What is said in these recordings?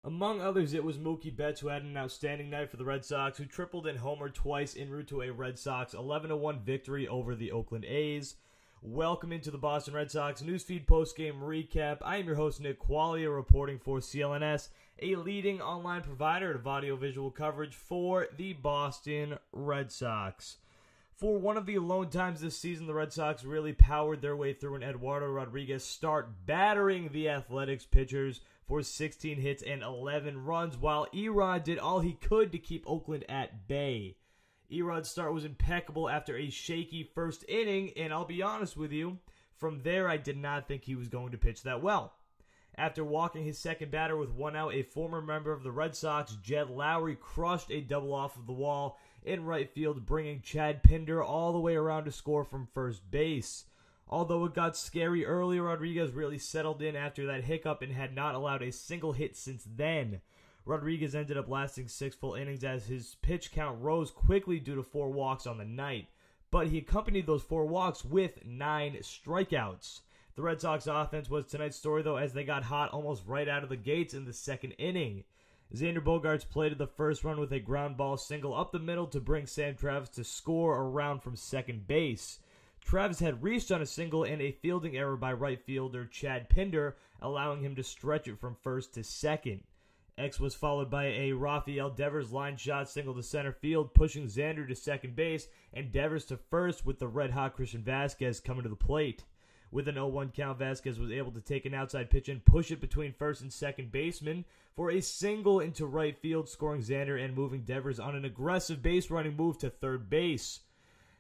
Among others, it was Mookie Betts who had an outstanding night for the Red Sox, who tripled and homered twice en route to a Red Sox 11-1 victory over the Oakland A's. Welcome into the Boston Red Sox Newsfeed postgame recap. I am your host, Nick Qualia, reporting for CLNS, a leading online provider of audio-visual coverage for the Boston Red Sox. For one of the alone times this season, the Red Sox really powered their way through an Eduardo Rodriguez start, battering the Athletics pitchers for 16 hits and 11 runs, while Erod did all he could to keep Oakland at bay. Erod's start was impeccable after a shaky first inning, and I'll be honest with you, from there I did not think he was going to pitch that well. After walking his second batter with one out, a former member of the Red Sox, Jed Lowry, crushed a double off of the wall in right field, bringing Chad Pinder all the way around to score from first base. Although it got scary early, Rodriguez really settled in after that hiccup and had not allowed a single hit since then. Rodriguez ended up lasting 6 full innings as his pitch count rose quickly due to 4 walks on the night. But he accompanied those 4 walks with 9 strikeouts. The Red Sox offense was tonight's story, though, as they got hot almost right out of the gates in the second inning. Xander Bogaerts plated the first run with a ground ball single up the middle to bring Sam Travis to score a round from second base. Travis had reached on a single and a fielding error by right fielder Chad Pinder, allowing him to stretch it from first to second. X was followed by a Rafael Devers line shot single to center field, pushing Xander to second base and Devers to first, with the red-hot Christian Vasquez coming to the plate. With an 0-1 count, Vasquez was able to take an outside pitch and push it between first and second baseman for a single into right field, scoring Xander and moving Devers on an aggressive base-running move to third base.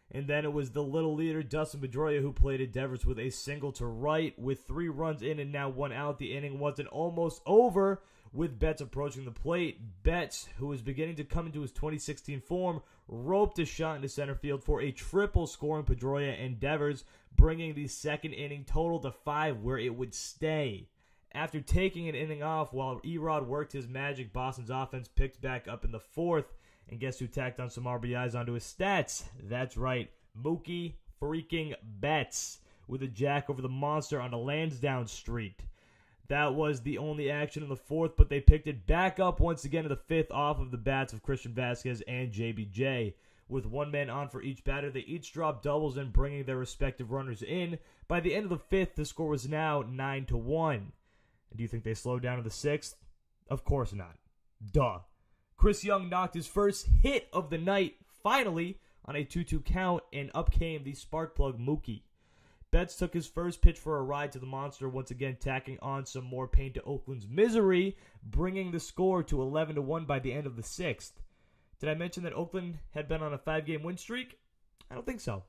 And then it was the little leader, Dustin Pedroia, who plated Devers with a single to right. With 3 runs in and now 1 out, the inning wasn't almost over, with Betts approaching the plate. Betts, who was beginning to come into his 2016 form, roped a shot into center field for a triple, scoring Pedroia and Devers, bringing the second inning total to 5, where it would stay. After taking an inning off while Erod worked his magic, Boston's offense picked back up in the 4th. And guess who tacked on some RBIs onto his stats? That's right, Mookie freaking Betts, with a jack over the monster on a Lansdowne street. That was the only action in the 4th, but they picked it back up once again in the 5th off of the bats of Christian Vasquez and JBJ. With one man on for each batter, they each dropped doubles and bringing their respective runners in. By the end of the 5th, the score was now 9-1. And do you think they slowed down in the 6th? Of course not. Duh. Chris Young knocked his first hit of the night, finally, on a 2-2 count, and up came the spark plug Mookie. Betts took his first pitch for a ride to the monster, once again tacking on some more pain to Oakland's misery, bringing the score to 11-1 by the end of the 6th. Did I mention that Oakland had been on a 5-game win streak? I don't think so.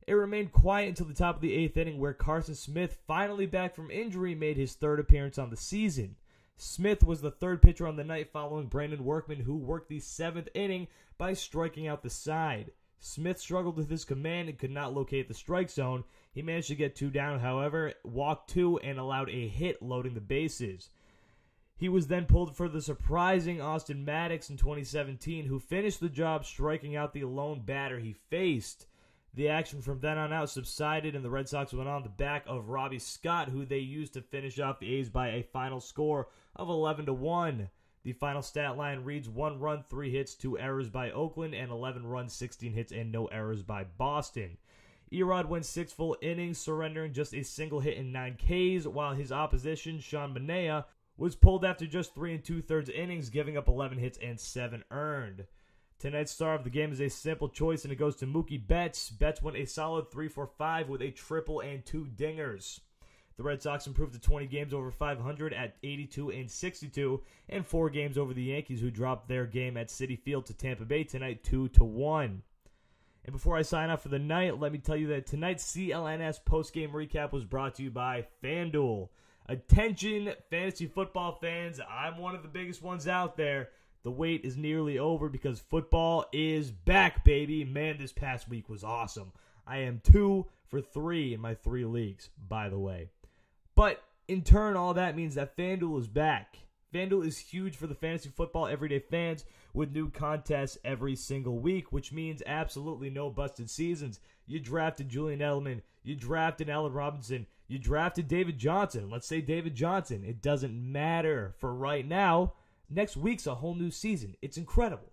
It remained quiet until the top of the 8th inning, where Carson Smith, finally back from injury, made his 3rd appearance on the season. Smith was the 3rd pitcher on the night, following Brandon Workman, who worked the 7th inning by striking out the side. Smith struggled with his command and could not locate the strike zone. He managed to get 2 down, however, walked 2, and allowed a hit loading the bases. He was then pulled for the surprising Austin Maddox in 2017, who finished the job striking out the lone batter he faced. The action from then on out subsided, and the Red Sox went on the back of Robbie Scott, who they used to finish off the A's by a final score of 11-1. The final stat line reads 1 run, 3 hits, 2 errors by Oakland, and 11 runs, 16 hits, and no errors by Boston. Erod went 6 full innings, surrendering just a single hit in 9 Ks, while his opposition, Sean Manaea, was pulled after just 3 2/3 innings, giving up 11 hits and 7 earned. Tonight's star of the game is a simple choice, and it goes to Mookie Betts. Betts went a solid 3 for 5 with a triple and 2 dingers. The Red Sox improved to 20 games over 500 at 82-62, and 4 games over the Yankees, who dropped their game at Citi Field to Tampa Bay tonight 2-1. And before I sign off for the night, let me tell you that tonight's CLNS postgame recap was brought to you by FanDuel. Attention, fantasy football fans, I'm one of the biggest ones out there. The wait is nearly over because football is back, baby. Man, this past week was awesome. I am 2 for 3 in my 3 leagues, by the way. But in turn, all that means that FanDuel is back. FanDuel is huge for the fantasy football everyday fans with new contests every single week, which means absolutely no busted seasons. You drafted Julian Edelman, you drafted Allen Robinson, You drafted David Johnson. Let's say David Johnson. It doesn't matter for right now. Next week's a whole new season. It's incredible.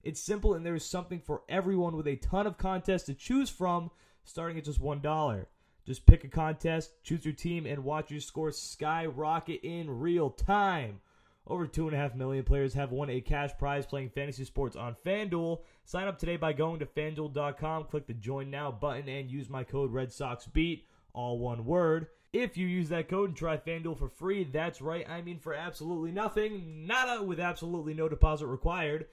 It's simple, and there is something for everyone with a ton of contests to choose from, starting at just $1. Just pick a contest, choose your team, and watch your score skyrocket in real time. Over 2.5 million players have won a cash prize playing fantasy sports on FanDuel. Sign up today by going to FanDuel.com, click the Join Now button, and use my code RedSoxBeat, all one word. If you use that code and try FanDuel for free, that's right, I mean for absolutely nothing, nada, with absolutely no deposit required.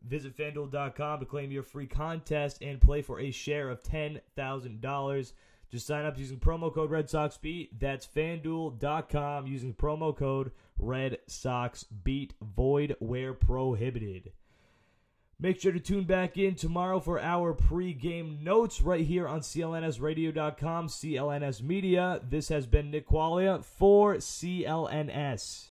Visit FanDuel.com to claim your free contest and play for a share of $10,000. Just sign up using promo code RedSoxBeat. That's FanDuel.com using promo code RedSoxBeat. Void where prohibited. Make sure to tune back in tomorrow for our pre-game notes right here on CLNSradio.com, CLNS Media. This has been Nick Qualia for CLNS.